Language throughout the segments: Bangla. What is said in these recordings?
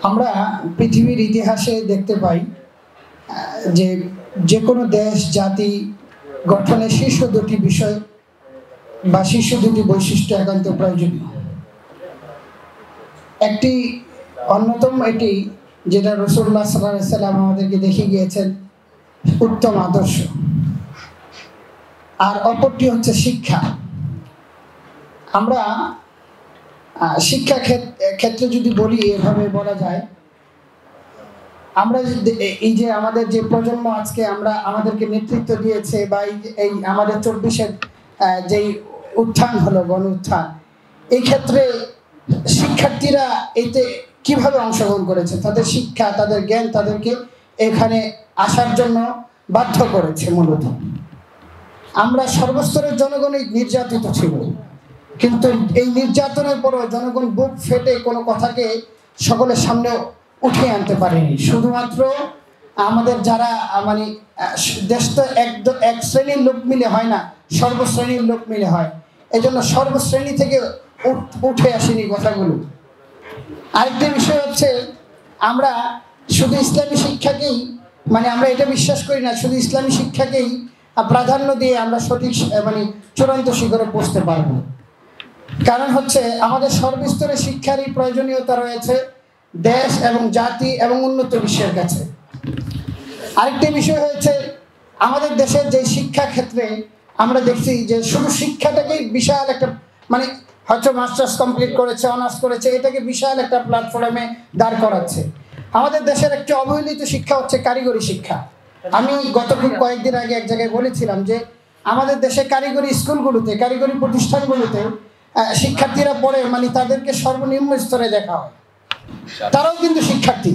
আমরা পৃথিবীর ইতিহাসে দেখতে পাই যে যে কোনো দেশ জাতি গঠনের শীর্ষ দুটি বিষয় বা শীর্ষ দুটি বৈশিষ্ট্য একান্ত প্রয়োজনীয়। একটি অন্যতম এটি যেটা রাসূলুল্লাহ সাল্লাল্লাহু আলাইহি ওয়াসাল্লাম আমাদেরকে দেখিয়ে গিয়েছেন, উত্তম আদর্শ। আর অপরটি হচ্ছে শিক্ষা। আমরা শিক্ষা ক্ষেত্রে যদি বলি, এভাবে বলা যায়, আমরা এই যে আমাদের যে প্রজন্ম আজকে আমাদেরকে নেতৃত্ব দিয়েছে বা এই আমাদের 24-এর যেই উত্থান হলো, গণ উত্থান, এই ক্ষেত্রে শিক্ষার্থীরা এতে কিভাবে অংশগ্রহণ করেছে, তাদের শিক্ষা, তাদের জ্ঞান তাদেরকে এখানে আসার জন্য বাধ্য করেছে। মূলত আমরা সর্বস্তরের জনগণই নির্যাতিত ছিল, কিন্তু এই নির্যাতনের পরও জনগণ বুক ফেটে কোনো কথাকে সকলের সামনে উঠিয়ে আনতে পারেনি। শুধুমাত্র আমাদের যারা দেশ তো এক শ্রেণীর লোক মিলে হয় না, সর্বশ্রেণীর লোক মিলে হয়। এই জন্য সর্বশ্রেণী থেকে উঠে আসেনি কথাগুলো। আরেকটি বিষয় হচ্ছে, আমরা শুধু ইসলামী শিক্ষাকেই আমরা এটা বিশ্বাস করি না, শুধু ইসলামী শিক্ষাকেই প্রাধান্য দিয়ে আমরা সঠিক চূড়ান্ত শিখরে পৌঁছতে পারব। কারণ হচ্ছে আমাদের সর্বস্তরে শিক্ষারই প্রয়োজনীয়তা রয়েছে দেশ এবং জাতি এবং উন্নত বিশ্বের কাছে। আরেকটি বিষয় হচ্ছে, আমাদের দেশের যে শিক্ষা ক্ষেত্রে আমরা দেখছি যে শুধু শিক্ষাটাকেই বিশাল একটা হয়তো মাস্টার্স কমপ্লিট করেছে, অনার্স করেছে, এটাকে বিশাল একটা প্ল্যাটফর্মে দাঁড় করাচ্ছে। আমাদের দেশের একটি অবহেলিত শিক্ষা হচ্ছে কারিগরি শিক্ষা। আমি গত কয়েকদিন আগে এক জায়গায় বলেছিলাম যে আমাদের দেশে কারিগরি স্কুলগুলোতে, কারিগরি প্রতিষ্ঠানগুলোতে শিক্ষার্থীরা পড়ে তাদেরকে সর্বনিম্ন স্তরে দেখা হয়। তারাও কিন্তু শিক্ষার্থী।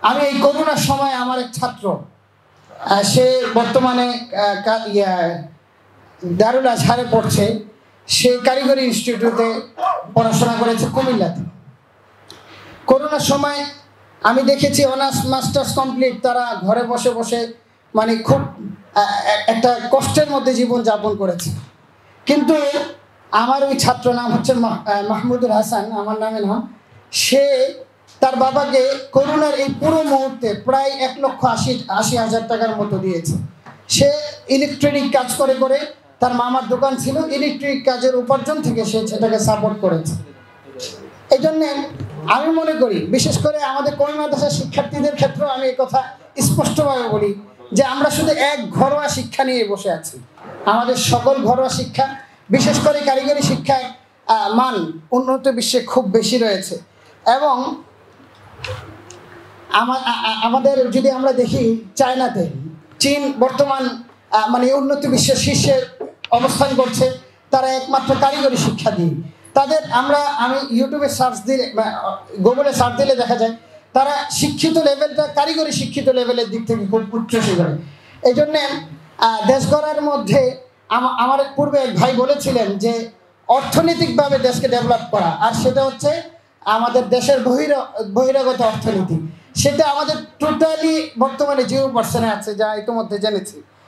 আমি এই করোনার সময় আমার এক ছাত্র, সে বর্তমানে দারুল আজহারে পড়ছে, সে কারিগরি ইনস্টিটিউটে পড়াশোনা করেছে কুমিল্লাতে। করোনার সময় আমি দেখেছি অনার্স মাস্টার্স কমপ্লিট, তারা ঘরে বসে বসে খুব একটা কষ্টের মধ্যে জীবন যাপন করেছে। কিন্তু আমার ওই ছাত্র নাম হচ্ছে মাহমুদুল হাসান, আমার নামে নাম। সে তার বাবাকে করোনার এই পুরো মুহূর্তে প্রায় 1,80,000 টাকার মতো দিয়েছে। সে ইলেকট্রনিক কাজ করে করে, তার মামার দোকান ছিল, ইলেকট্রিক কাজের উপার্জন থেকে সে সেটাকে সাপোর্ট করেছে। এই জন্যে আমি মনে করি, বিশেষ করে আমাদের কওমি মাদ্রাসার শিক্ষার্থীদের ক্ষেত্রেও আমি এই কথা স্পষ্টভাবে বলি যে আমরা শুধু এক ঘরোয়া শিক্ষা নিয়ে বসে আছি। আমাদের সকল ঘরোয়া শিক্ষা, বিশেষ করে কারিগরি শিক্ষায় মান উন্নত বিশ্বে খুব বেশি রয়েছে। এবং আমাদের যদি আমরা দেখি, চায়নাতে, চীন বর্তমান উন্নত বিশ্বের শীর্ষে অবস্থান করছে, তারা একমাত্র কারিগরি শিক্ষা দিয়ে। তাদের আমি ইউটিউবে সার্চ দিলে, গুগলে সার্চ দিলে দেখা যায় তারা শিক্ষিত লেভেলটা কারিগরি শিক্ষিত লেভেলের দিক থেকে খুব উচ্চ শিখরে। এই জন্যে দেশ গড়ার মধ্যে আমার পূর্বে এক ভাই বলেছিলেন যে অর্থনৈতিকভাবে দেশকে ডেভেলপ করা, আর সেটা হচ্ছে আমাদের দেশের বহিরাগত অর্থনীতি। সেটা আমাদের টোটালি বর্তমানে 0% আছে, যা ইতিমধ্যে জেনেছি।